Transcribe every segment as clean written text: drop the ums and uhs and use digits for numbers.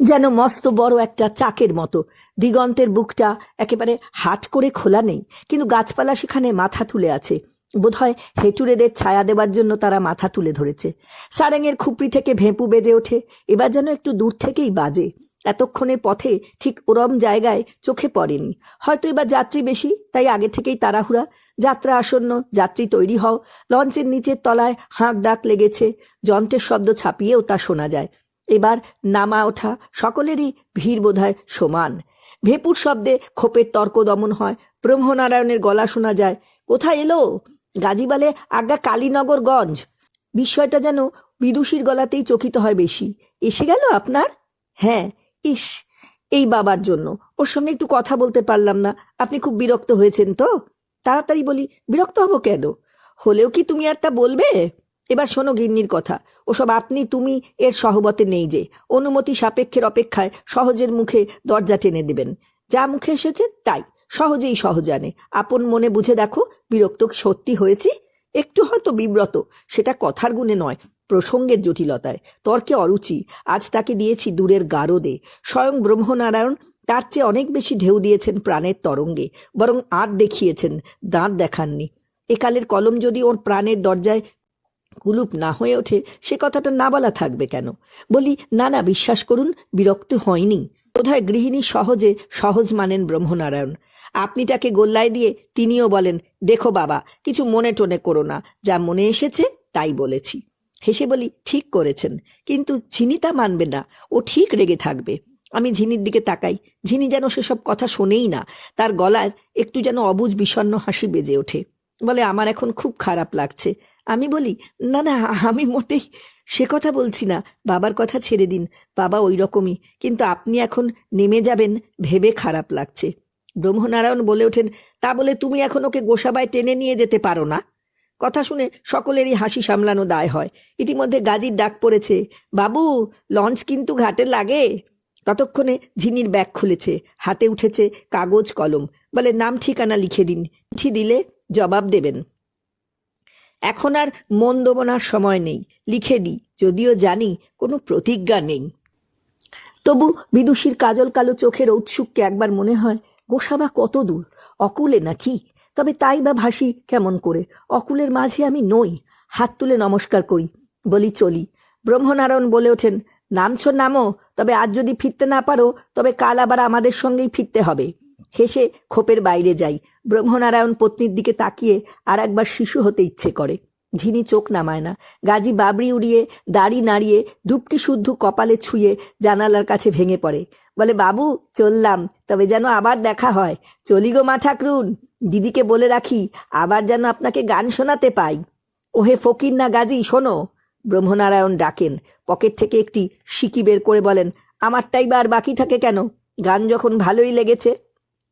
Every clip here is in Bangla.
যেন মস্ত বড় একটা চাকের মতো। দিগন্তের বুকটা একেবারে হাট করে খোলা নেই, কিন্তু গাছপালা সেখানে মাথা তুলে আছে। বোধহয় হেঁটুরেদের ছায়া দেবার জন্য তারা মাথা তুলে ধরেছে। সারেঙের খুপড়ি থেকে ভেঁপু বেজে ওঠে, এবার যেন একটু দূর থেকেই বাজে। এতক্ষণের পথে ঠিক ওরম জায়গায় চোখে পড়েনি। হয়তো এবার যাত্রী বেশি, তাই আগে থেকেই তাড়াহুড়া। যাত্রা আসন্ন, যাত্রী তৈরি হও। লঞ্চের নিচের তলায় হাঁক ডাক লেগেছে, যন্ত্রের শব্দ ছাপিয়েও তা শোনা যায়। এবার নামা ওঠা, সকলেরই ভিড় বোধহয় সমান। ভেপুর শব্দে খোপের তর্ক দমন হয়। ব্রহ্মনারায়ণের গলা শোনা যায়, কোথায় এলো? গাজী বলে, আজ্ঞা কালীনগরগঞ্জ। বিস্ময়টা যেন বিদুষীর গলাতেই চকিত হয় বেশি। এসে গেল আপনার? হ্যাঁ। ইস, এই বাবার জন্য ওর সঙ্গে একটু কথা বলতে পারলাম না। আপনি খুব বিরক্ত হয়েছেন তো? তাড়াতাড়ি বলি, বিরক্ত হব কেন? হলেও কি তুমি আর তা বলবে? এবার শোনো গিন্নির কথা। ওসব আপনি তুমি এর সহবতে নেই যে। অনুমতি সাপেক্ষের অপেক্ষায় সহজের মুখে দরজা টেনে দেবেন। যা মুখে এসেছে তাই সহজেই সহজানে। আপন মনে বুঝে দেখো, বিরক্ত সত্যি হয়েছি? একটু হয়তো বিব্রত, সেটা কথার গুণে নয়, প্রসঙ্গের জটিলতায়, তর্কে অরুচি। আজ তাকে দিয়েছি দূরের গারদে। স্বয়ং ব্রহ্মনারায়ণ তার চেয়ে অনেক বেশি ঢেউ দিয়েছেন প্রাণের তরঙ্গে, বরং আঁত দেখিয়েছেন, দাঁত দেখাননি। একালের কলম যদি ওর প্রাণের দরজায় কুলুপ না হয়ে ওঠে, সে কথাটা না বলা থাকবে কেন? বলি, না না, বিশ্বাস করুন, বিরক্ত হয়নি। বোধহয় গৃহিণী সহজে সহজ মানেন ব্রহ্মনারায়ণ। আপনি তাকে গোল্লায় দিয়ে তিনিও বলেন, দেখো বাবা, কিছু মনে টনে করো না, যা মনে এসেছে তাই বলেছি। হেসে বলি, ঠিক করেছেন, কিন্তু ঝিনি তা মানবে না, ও ঠিক রেগে থাকবে। আমি ঝিনির দিকে তাকাই, ঝিনি যেন সেসব কথা শোনেই না। তার গলায় একটু যেন অবুঝ বিষণ্ণ হাসি বেজে ওঠে। বলে, আমার এখন খুব খারাপ লাগছে। আমি বলি, না না, আমি মোটেই সে কথা বলছি না, বাবার কথা ছেড়ে দিন, বাবা ওই রকমই, কিন্তু আপনি এখন নেমে যাবেন ভেবে খারাপ লাগছে। ব্রহ্মনারায়ণ বলে ওঠেন, তা বলে তুমি এখন ওকে গোসাবায় টেনে নিয়ে যেতে পারো না? কথা শুনে সকলেরই হাসি সামলানো দায় হয়। ইতিমধ্যে গাজীর ডাক পড়েছে, বাবু, লঞ্চ কিন্তু ঘাটে লাগে। ততক্ষণে ঝিনির ব্যাগ খুলেছে, হাতে উঠেছে কাগজ কলম। বলে, নাম ঠিকানা লিখে দিন, চিঠি দিলে জবাব দেবেন। এখন আর মন দোবনার সময় নেই, লিখে দিই, যদিও জানি কোনো প্রতিজ্ঞা নেই। তবু বিদুষীর কাজল কালো চোখের ঔৎসুক্যে একবার মনে হয়, গোসাবা কত দূর, অকুলে নাকি? তবে তাই বা ভাসি কেমন করে? অকুলের মাঝে আমি নই। হাত তুলে নমস্কার করি, বলি, চলি। ব্রহ্মনারায়ণ বলে ওঠেন, নামছো নামো, তবে আজ যদি ফিরতে না পারো, তবে কাল আবার আমাদের সঙ্গেই ফিরতে হবে। হেসে খোপের বাইরে যাই। ব্রহ্মনারায়ণ পত্নীর দিকে তাকিয়ে আর একবার শিশু হতে ইচ্ছে করে। ঝিনি চোখ নামায় না। গাজী বাবরি উড়িয়ে দাড়ি নাড়িয়ে ডুবকি শুদ্ধ কপালে ছুঁয়ে জানালার কাছে ভেঙে পড়ে। বলে, বাবু, চললাম, তবে যেন আবার দেখা হয়। চলি গো মা ঠাকরুন, দিদিকে বলে রাখি, আবার যেন আপনাকে গান শোনাতে পাই। ওহে ফকির না গাজী, শোনো। ব্রহ্মনারায়ণ ডাকেন। পকেট থেকে একটি সিকি বের করে বলেন, আমারটাই বা আর বাকি থাকে কেন? গান যখন ভালোই লেগেছে।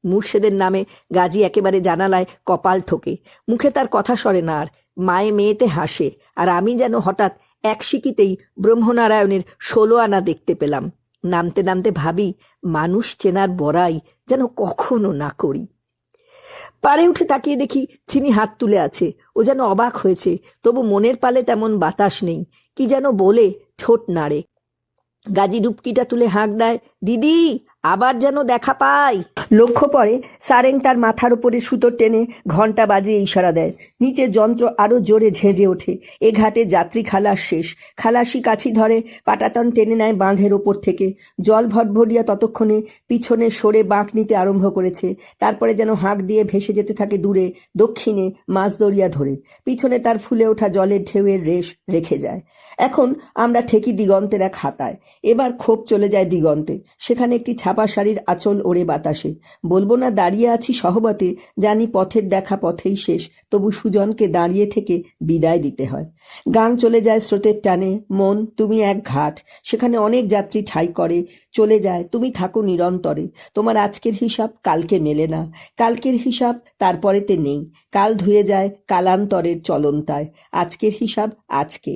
মুর্শেদের নামে গাজী একেবারে জানালায় কপাল ঠোকে। মুখে তার কথা সরে না আর। মায়ে মেয়েতে হাসে, আর আমি যেন হঠাৎ এক সিকিতেই ব্রহ্মনারায়ণের 16 আনা দেখতে পেলাম। নামতে নামতে ভাবি, মানুষ চেনার বড়াই যেন কখনো না করি। পারে উঠে তাকিয়ে দেখি চিনি হাত তুলে আছে। ও যেন অবাক হয়েছে, তবু মনের পালে তেমন বাতাস নেই। কি যেন বলে ঠোঁট নাড়ে। গাজী ডুবকিটা তুলে হাঁক দেয়, দিদি, আবার যেন দেখা পাই। লক্ষ্য পড়ে সারেং তার মাথার উপরে সুতো টেনে ঘন্টা বাজিয়ে ইশারা দেয়। নিচে যন্ত্র আরো জোরে ঝেঁঝে ওঠে। এ ঘাটে যাত্রী খালাস শেষ। খালাসি কাছি ধরে পাটাতন টেনে নেয় বাঁধের ওপর থেকে। জল ভটভটিয়া ততক্ষণে পিছনে সরে বাঁক নিতে আরম্ভ করেছে। তারপরে যেন হাঁক দিয়ে ভেসে যেতে থাকে দূরে, দক্ষিণে মাছদরিয়া ধরে। পিছনে তার ফুলে ওঠা জলের ঢেউয়ের রেশ রেখে যায়। এখন আমরা ঠেকি দিগন্তের এক হাতায়। এবার ক্ষোভ চলে যায় দিগন্তে। সেখানে একটি ছাপা শাড়ির আঁচল ওড়ে বাতাসে। বলবো না দাঁড়িয়ে আছি সহবতে, জানি পথের দেখা পথেই শেষ, তবু সুজনকে দাঁড়িয়ে থেকে বিদায় দিতে হয়। গান চলে যায় স্রোতের টানে। মন, তুমি এক ঘাট, সেখানে অনেক যাত্রী ঠাঁই করে, চলে যায়, তুমি থাকো নিরন্তরে। তোমার আজকের হিসাব কালকে মেলে না, কালকের হিসাব তারপরেতে নেই। কাল ধুয়ে যায় কালান্তরের চলন্তায়, আজকের হিসাব আজকে।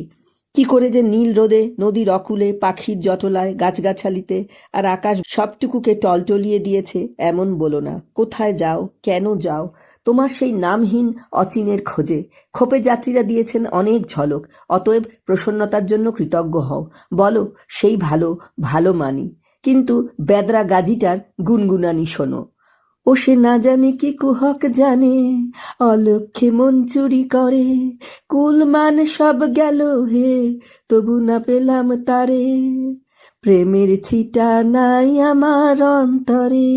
কি করে যে নীল রোদে, নদীর অকুলে, পাখির জটলায়, গাছগাছালিতে আর আকাশ সবটুকুকে টলটলিয়ে দিয়েছে, এমন বলো না। কোথায় যাও, কেন যাও? তোমার সেই নামহীন অচিনের খোঁজে। খোপে যাত্রীরা দিয়েছেন অনেক ঝলক, অতএব প্রসন্নতার জন্য কৃতজ্ঞ হও। বলো, সেই ভালো, ভালো মানি। কিন্তু বেদরা গাজিটার গুনগুনানি শোনো। ও সে না জানে কি কুহক জানে, অলক্ষে মন চুরি করে, কুলমান সব গেল হে, তবু না পেলাম তারে, প্রেমের ছিটা নাই আমার অন্তরে।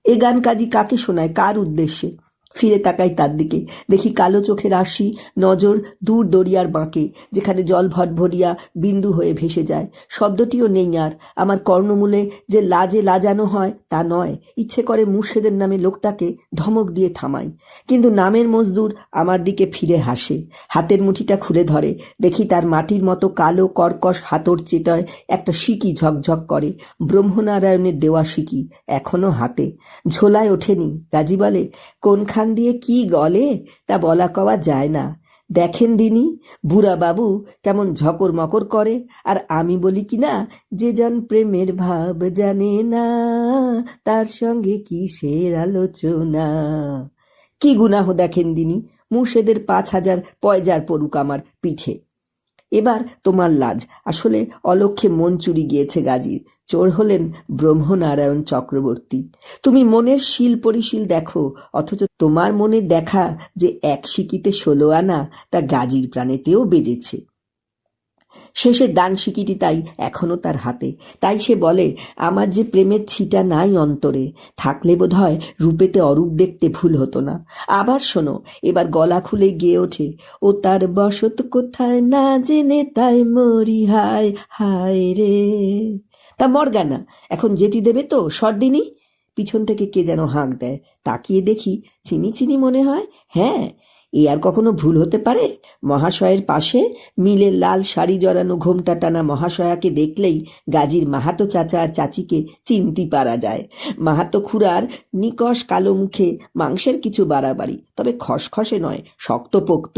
এ গান কাজী কাকে শোনায়, কার উদ্দেশ্যে? ফিরে তাকাই তার দিকে, দেখি কালো চোখের আশি, নজর দূর দরিয়ার বাঁকে, যেখানে জল ভটভরিয়া বিন্দু হয়ে ভেসে যায়। শব্দটিও নেই আর। আমার কর্ণমূলে যে লাজে লাজানো হয় তা নয়, ইচ্ছে করে মুর্শেদের নামে লোকটাকে ধমক দিয়ে থামাই, কিন্তু নামের মজদুর আমার দিকে ফিরে হাসে, হাতের মুঠিটা খুলে ধরে। দেখি তার মাটির মতো কালো কর্কশ হাতর চেটায় একটা সিকি ঝকঝক করে, ব্রহ্মনারায়ণের দেওয়া সিকি, এখনো হাতে, ঝোলায় ওঠেনি। গাজী বলে, কোনখান দিয়ে কি গলে তা বলা কওয়া যায় না। দেখেন দিনি, বুড়া বাবু কেমন ঝকর মকর করে, আর আমি বলি কি না, যে জন প্রেমের ভাব জানে না, তার সঙ্গে কিসের আলোচনা। কি গুনাহ দেখেন দিনি, মুর্শেদের 5,000 পয়জার পড়ুক আমার পিঠে। এবার তোমার লাজ। আসলে অলক্ষে মন চুরি গিয়েছে গাজীর। চোর হলেন ব্রহ্মনারায়ণ চক্রবর্তী। তুমি মনের শিল পরিশীল দেখো, অথচ তোমার মনে দেখা যে 1 সিকিতে 16 আনা, তা গাজীর প্রাণেতেও বেজেছে। শেষের দান সিকিটি তাই এখনো তার হাতে। তাই সে বলে, আমার যে প্রেমের ছিটা নাই অন্তরে, থাকলে বোধ হয় রূপেতে অরূপ দেখতে ভুল হতো না। আবার শোনো, এবার গলা খুলে গেয়ে ওঠে, ও তার বসত কোথায় না জেনে তাই মরি হায় হায় রে। তা মরগা না, এখন যেতে দেবে তো সর্দিনী? পিছন থেকে কে যেন হাঁক দেয়। তাকিয়ে দেখি চিনি চিনি মনে হয়। হ্যাঁ, এ আর কখনো ভুল হতে পারে? মহাশয়ের পাশে মিলের লাল শাড়ি জড়ানো ঘোমটা টানা মহাশয়াকে দেখলেই গাজীর মাহাতো চাচা আর চাচিকে চিনতে পারা যায়। মাহাতো খুড়ার নিকষ কালো মুখে মাংসের কিছু বাড়াবাড়ি, তবে খসখসে নয়, শক্তপোক্ত।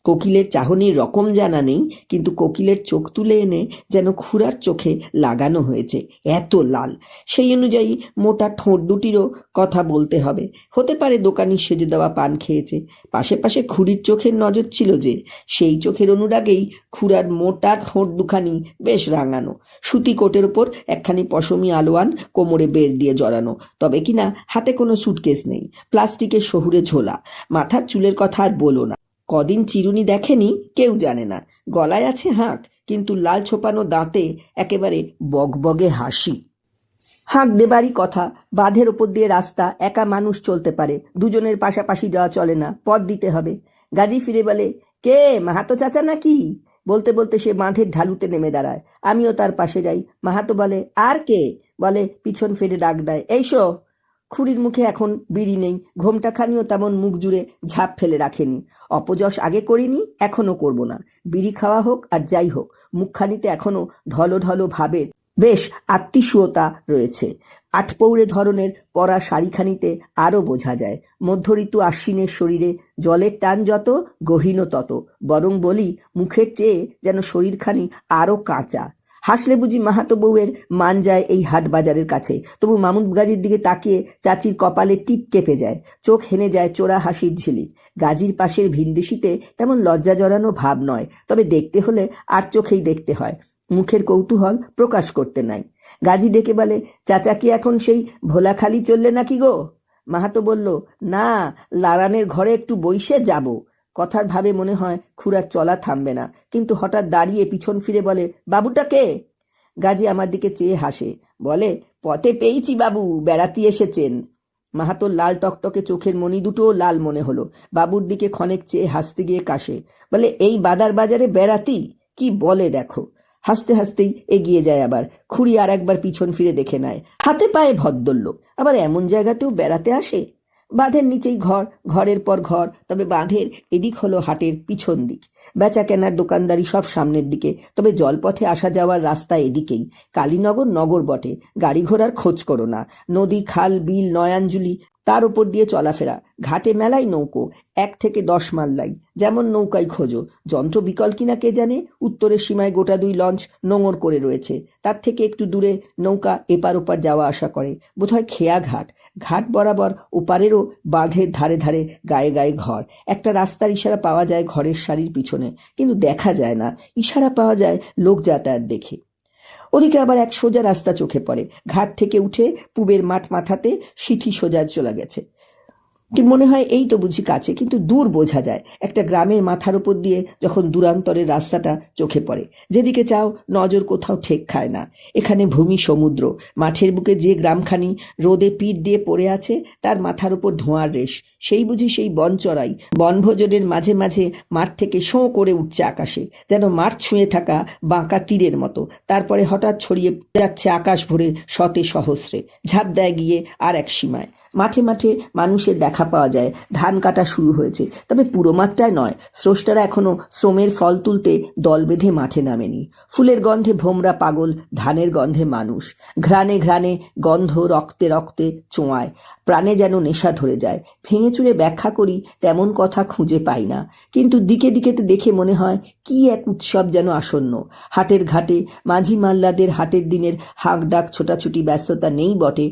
কোকিলের চাহনির রকম জানা নেই, কিন্তু কোকিলের চোখ তুলে এনে যেন খুড়ার চোখে লাগানো হয়েছে, এত লাল। সেই অনুযায়ী মোটা ঠোঁট দুটিরও কথা বলতে হবে। হতে পারে দোকানি সেজে দেওয়া পান খেয়েছে। পাশে পাশে খুড়ির চোখের নজর ছিল যে, সেই চোখের অনুরাগেই খুড়ার মোটা ঠোঁট দুখানি বেশ রাঙানো, সুতি কোটের ওপর একখানি পশমি আলোয়ান কোমরে বের দিয়ে জড়ানো, তবে কিনা হাতে কোনো সুটকেস নেই, প্লাস্টিকের শহুরে ঝোলা। মাথার চুলের কথা আর বলো না, কদিন চিরুনি দেখেনি কেউ জানে না। গলায় আছে হাঁক, কিন্তু লাল ছোপানো দাঁতে একেবারে বগবগে হাসি। হাঁক দেবারই কথা। বাঁধের ওপর দিয়ে রাস্তা, একা মানুষ চলতে পারে, দুজনের পাশাপাশি যাওয়া চলে না, পথ দিতে হবে। গাজী ফিরে বলে, কে, মাহাতো চাচা নাকি? বলতে বলতে সে বাঁধের ঢালুতে নেমে দাঁড়ায়। আমিও তার পাশে যাই। মাহাতো বলে, আর কে? বলে, পিছন ফিরে ডাক দেয়, এইসো। খুড়ির মুখে এখন বিড়ি নেই, ঘোমটাখানিও তেমন মুখ জুড়ে ঝাঁপ ফেলে রাখেনি। অপযশ আগে করিনি, এখনো করব না। বিড়ি খাওয়া হোক আর যাই হোক, মুখখানিতে এখনো ঢলো ঢলো ভাবের বেশ আত্মীয়তা রয়েছে। আটপৌরে ধরনের পরা শাড়িখানিতে আরও বোঝা যায়। মধ্য ঋতু আশ্বিনের শরীরে জলের টান যত, গহীন তত। বরং বলি, মুখের চেয়ে যেন শরীরখানি আরও কাঁচা। হাসলে বুঝি মাহাতো বউয়ের মান যায় এই হাট বাজারের কাছে। তবু মামুদ গাজীর দিকে তাকিয়ে চাচির কপালে টিপ কেঁপে যায়, চোখ হেনে যায় চোরা হাসির ঝিলিক। গাজীর পাশের ভিনদেশিতে তেমন লজ্জা জড়ানো ভাব নয়, তবে দেখতে হলে আর চোখেই দেখতে হয়, মুখের কৌতূহল প্রকাশ করতে নাই। গাজী ডেকে বলে, চাচা কি এখন সেই ভোলাখালি চললে নাকি গো? মাহাতো বলল, না, লারানের ঘরে একটু বইসে যাব। কথার ভাবে মনে হয় খুড়ার চলা থামবে না, কিন্তু হঠাৎ দাঁড়িয়ে পিছন ফিরে বলে, বাবুটা কে? গাজী আমার দিকে চেয়ে হাসে, বলে, পথে পেয়েছি বাবু, বেড়াতে এসেছেন। মাহাতোর লাল টকটকে চোখের মণি দুটোও লাল মনে হলো। বাবুর দিকে ক্ষণেক চেয়ে হাসতে গিয়ে কাশে, বলে, এই বাদার বাজারে বেড়াতি? কি বলে দেখো। হাসতে হাসতেই এগিয়ে যায়। আবার খুড়ি আর একবার পিছন ফিরে দেখে নেয়। হাতে পায়ে ভদ্রলোক, আবার এমন জায়গাতেও বেড়াতে আসে। বাঁধের নিচেই ঘর, ঘরের পর ঘর, তবে বাঁধের এদিক হলো হাটের পিছন দিক। বেচা কেনার দোকানদারি সব সামনের দিকে, তবে জলপথে আসা যাওয়ার রাস্তা এদিকেই। কালীনগর নগর বটে, গাড়ি ঘোড়ার খোঁজ করো না। নদী, খাল, বিল, নয়াঞ্জলি, তার উপর দিয়ে চলাফেরা। ঘাটে মেলাই নৌকো, 1 থেকে 10 মাল্লাই, যেমন নৌকাই খোঁজো। যন্ত্র বিকল কিনা কে জানে। উত্তরের সীমায় গোটা 2 লঞ্চ নোঙর করে রয়েছে। তার থেকে একটু দূরে নৌকা এপার ওপার যাওয়া আসা করে, বোধহয় খেয়া ঘাট। ঘাট বরাবর ওপারেরও বাঁধের ধারে ধারে গায়ে গায়ে ঘর। একটা রাস্তার ইশারা পাওয়া যায় ঘরের সারির পিছনে, কিন্তু দেখা যায় না। ইশারা পাওয়া যায় লোক যাতায়াত দেখে। ওদিকে আবার এক সোজা রাস্তা চোখে পড়ে। ঘাট থেকে উঠে পুবের মাঠ মাথাতে সিথি সোজা চলে গেছে। কি মনে হয় এই তো বুঝি কাছে, কিন্তু দূর বোঝা যায়। একটা গ্রামের মাথার উপর দিয়ে যখন দূরান্তরের রাস্তাটা চোখে পড়ে, যেদিকে চাও নজর কোথাও ঠেক খায় না। এখানে ভূমি সমুদ্র। মাঠের বুকে যে গ্রামখানি রোদে পিঠ দিয়ে পড়ে আছে, তার মাথার উপর ধোঁয়ার রেশ। সেই বুঝি সেই বনচড়াই। বনভোজনের মাঝে মাঝে মাঠ থেকে শোঁ করে উঠছে আকাশে, যেন মাঠ ছুঁয়ে থাকা বাঁকা তীরের মতো। তারপরে হঠাৎ ছড়িয়ে যাচ্ছে আকাশ ভরে শতে সহস্রে, ঝাঁপ দেয় গিয়ে আর এক সীমায়। মাঠে মাঠে মানুষের দেখা পাওয়া যায়। ধান কাটা শুরু হয়েছে, তবে পুরো মাত্রায় নয়। স্রষ্টারা এখনো শ্রমের ফল তুলতে দল বেঁধে মাঠে নামেনি। ফুলের গন্ধে ভোমরা পাগল, ধানের গন্ধে মানুষ। ঘ্রাণে ঘ্রাণে গন্ধ রক্তে রক্তে চোঁয়ায়, প্রাণে যেন নেশা ধরে যায়। ভেঙে চুরে ব্যাখ্যা করি তেমন কথা খুঁজে পাই না, কিন্তু দিকে দিকেতে দেখে মনে হয় কি এক উৎসব যেন আসন্ন। হাটের ঘাটে মাঝি মাল্লাদের হাটের দিনের হাঁক ডাক ছোটাছুটি ব্যস্ততা নেই বটে,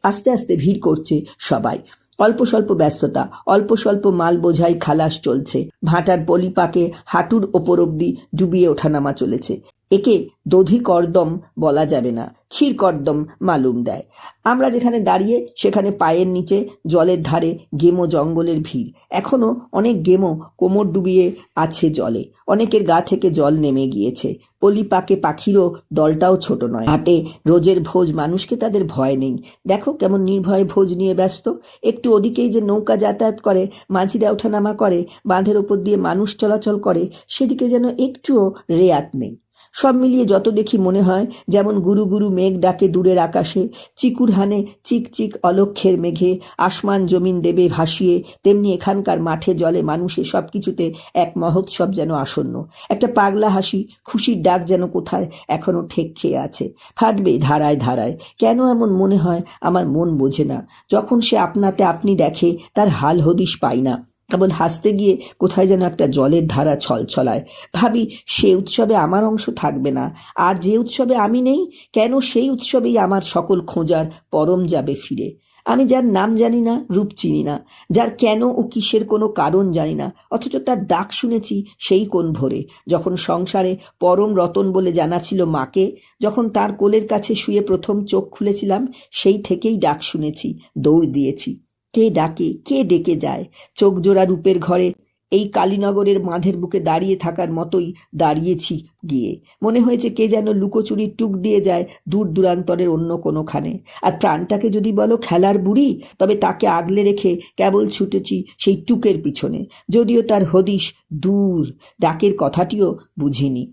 আস্তে আস্তে ভিড় করছে সবাই। অল্প স্বল্প ব্যস্ততা, অল্প স্বল্প মাল বোঝাই খালাস চলছে। ভাটার পলিপাকে হাঁটুর ওপর অব্দি ডুবিয়ে ওঠানামা চলেছে। একে দধি করদম বলা যাবে না, ক্ষীর করদম মালুম দেয়। আমরা যেখানে দাঁড়িয়ে সেখানে পায়ের নিচে জলের ধারে গেমো জঙ্গলের ভিড়। এখনো অনেক গেমো কোমর ডুবিয়ে আছে জলে, অনেকের গা থেকে জল নেমে গিয়েছে। পলিপাকে পাখিরও দলটাও ছোট নয়। হাটে রোজের ভোজ, মানুষকে তাদের ভয় নেই। দেখো কেমন নির্ভয়ে ভোজ নিয়ে ব্যস্ত। একটু ওদিকেই যে নৌকা যাতায়াত করে, মাঝিরা ওঠানামা করে, বাঁধের ওপর দিয়ে মানুষ চলাচল করে, সেদিকে যেন একটুও রেয়াত নেই। সব মিলিয়ে যত দেখি মনে হয় যেমন গুরু গুরু মেঘ ডাকে দূরের আকাশে, চিকুর হানে চিকচিক অলক্ষের মেঘে আসমান জমিন দেবে ভাসিয়ে, তেমনি এখানকার মাঠে জলে মানুষে সব কিছুতে এক মহোৎসব যেন আসন্ন। একটা পাগলা হাসি, খুশির ডাক যেন কোথায় এখনো ঠেক খেয়ে আছে, ফাটবে ধারায় ধারায়। কেন এমন মনে হয় আমার মন বোঝে না। যখন সে আপনাতে আপনি দেখে, তার হাল হদিশ পাই না। কেবল হাসতে গিয়ে কোথায় যেন একটা জলের ধারা ছলছলায়। ভাবি সে উৎসবে আমার অংশ থাকবে না, আর যে উৎসবে আমি নেই, কেন সেই উৎসবেই আমার সকল খোঁজার পরম যাবে ফিরে। আমি যার নাম জানি না, রূপ চিনি না, যার কেন ও কিসের কোনো কারণ জানি না, অথচ তার ডাক শুনেছি সেই কোন ভোরে, যখন সংসারে পরম রতন বলে জানা ছিল মাকে, যখন তার কোলের কাছে শুয়ে প্রথম চোখ খুলেছিলাম, সেই থেকেই ডাক শুনেছি, দৌড় দিয়েছি। কে ডাকে, কে ডেকে যায়? চোখ জোড়া রূপের ঘরে এই কালীনগরের বাঁধের বুকে দাঁড়িয়ে থাকার মতোই দাঁড়িয়েছি গিয়ে। মনে হয়েছে কে যেন লুকোচুরির টুক দিয়ে যায় দূর দূরান্তরের অন্য কোনোখানে। আর প্রাণটাকে যদি বলো খেলার বুড়ি, তবে তাকে আগলে রেখে কেবল ছুটেছি সেই টুকের পিছনে, যদিও তার হদিশ দূর। ডাকের কথাটিও বুঝিনি।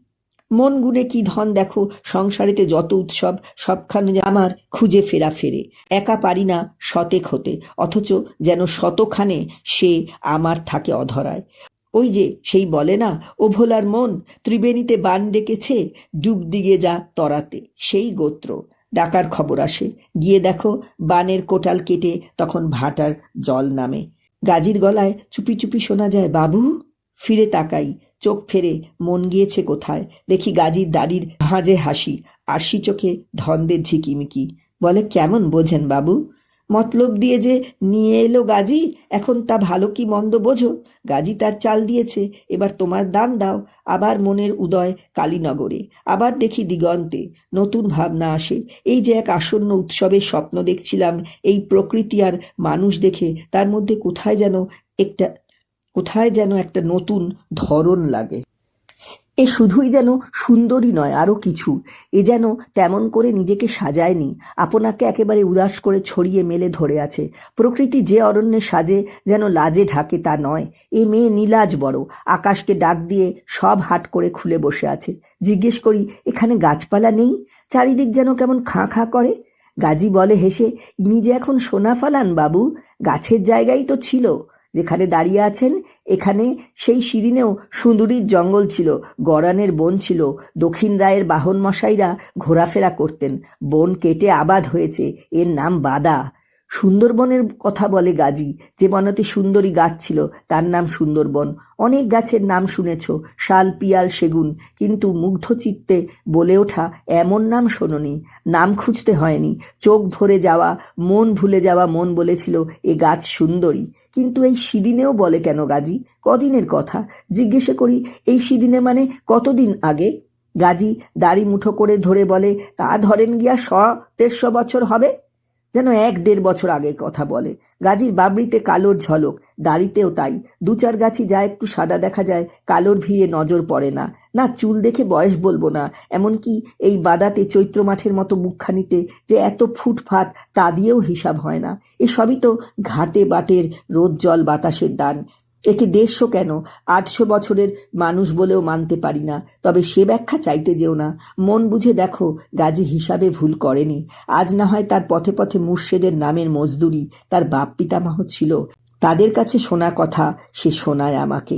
মন গুনে কি ধন দেখো, সংসারেতে যত উৎসব, সবখানে আমার খুঁজে ফেরা ফেরে। একা পারি না শতেক হতে, অথচ যেন শতখানে সে আমার থাকে অধরায়। ওই যে সেই বলে না, ও ভোলার মন ত্রিবেণীতে বান ডেকেছে, ডুব দিগে যা তরাতে, সেই গোত্র। ডাকার খবর আসে, গিয়ে দেখো বানের কোটাল কেটে তখন ভাটার জল নামে। গাজীর গলায় চুপি চুপি শোনা যায়, বাবু। ফিরে তাকাই, চোখ ফেরে মন গিয়েছে কোথায়, দেখি গাজীর দাড়ির ভাঁজে হাসি, আরশি চোখে ধনদের ঝিকিমিকি। বলে, কেমন বোঝেন বাবু? মতলব দিয়ে যে নিয়ে এলো গাজী, এখন তা ভালো কি মন্দ বোঝো। গাজী তার চাল দিয়েছে, এবার তোমার দাম দাও। আবার মনের উদয় কালীনগরে, আবার দেখি দিগন্তে নতুন ভাবনা আসে। এই যে এক আসন্ন উৎসবের স্বপ্ন দেখছিলাম, এই প্রকৃতি আর মানুষ দেখে তার মধ্যে কোথায় যেন একটা নতুন ধরন লাগে। এ শুধুই যেন সুন্দরী নয়, আরও কিছু। এ যেন তেমন করে নিজেকে সাজায়নি, আপনাকে একেবারে উদাস করে ছড়িয়ে মেলে ধরে আছে। প্রকৃতি যে অরণ্যে সাজে যেন লাজে ঢাকে তা নয়। এ মেয়ে নীলাজ বড়, আকাশকে ডাক দিয়ে সব হাট করে খুলে বসে আছে। জিজ্ঞেস করি, এখানে গাছপালা নেই? চারিদিক যেন কেমন খাঁ খাঁ করে। গাজী বলে হেসে, ইনি যে এখন সোনা ফালান বাবু, গাছের জায়গাই তো ছিল। যেখানে দাঁড়িয়ে আছেন, এখানে সেই শিরিনেও সুন্দরীর জঙ্গল ছিল, গরানের বন ছিল। দক্ষিণ রায়ের বাহন মশাইরা ঘোরাফেরা করতেন। বন কেটে আবাদ হয়েছে, এর নাম বাদা। সুন্দরবনের কথা বলে গাজী, যে বনতে সুন্দরী গাছ ছিল তার নাম সুন্দরবন। অনেক গাছের নাম শুনেছ, শাল, পিয়াল, সেগুন, কিন্তু মুগ্ধ চিত্তে বলে ওঠা এমন নাম শোনোনি। নাম খুঁজতে হয়নি, চোখ ভরে যাওয়া, মন ভুলে যাওয়া মন বলেছিল এ গাছ সুন্দরী। কিন্তু এই সিদিনেও বলে কেন গাজী? কদিনের কথা জিজ্ঞেস করি, এই সিদিনে মানে কতদিন আগে? গাজী দাড়ি মুঠো করে ধরে বলে, তা ধরেন গিয়া 100-150 বছর হবে। যেন 1-1.5 বছর আগে কথা বলে। গাজীর বাবরিতে কালোর ঝলক, দাড়িতেও তাই। 2-4 গাছি যা একটু সাদা দেখা যায়, কালোর ভিড়ে নজর পড়ে না। না, চুল দেখে বয়স বলবো না, এমনকি এই বাদাতে চৈত্র মাঠের মতো মুখখানিতে যে এত ফুটফাট, তা দিয়েও হিসাব হয় না। এসবই তো ঘাটে বাটের রোদ জল বাতাসের দান। একে 150 কেন, 800 বছরের মানুষ বলেও মানতে পারি না। তবে সে ব্যাখ্যা চাইতে যেও না। মন বুঝে দেখো, গাজী হিসাবে ভুল করেনি। আজ না হয় তার পথে পথে মুর্শেদের নামের মজদুরি তার বাপ পিতামহ ছিল, তাদের কাছে শোনা কথা সে শোনায় আমাকে।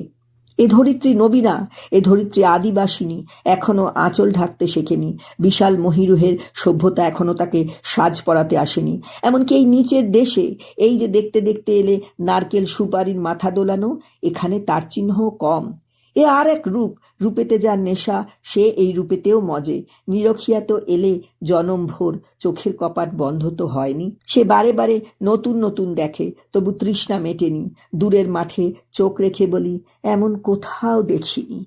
এ ধরিত্রী নবীনা, এ ধরিত্রী আদিবাসিনী, এখনো আঁচল ঢাকতে শেখেনি। বিশাল মহিরুহের সভ্যতা এখনো তাকে সাজ পরাতে আসেনি। এমনকি এই নিচের দেশে, এই যে দেখতে দেখতে এলে নারকেল সুপারির মাথা দোলানো, এখানে তার চিহ্নও কম। এ আর এক রূপ, রূপেতে যার নেশা সে এই রূপেতেও মজে। নিরখিয়া তো এলে জনমভোর, চোখের কপাট বন্ধ তো হয়নি। সে বারে বারে নতুন নতুন দেখে, তবু তৃষ্ণা মেটেনি। দূরের মাঠে চোখ রেখে বলি, এমন কোথাও দেখিনি।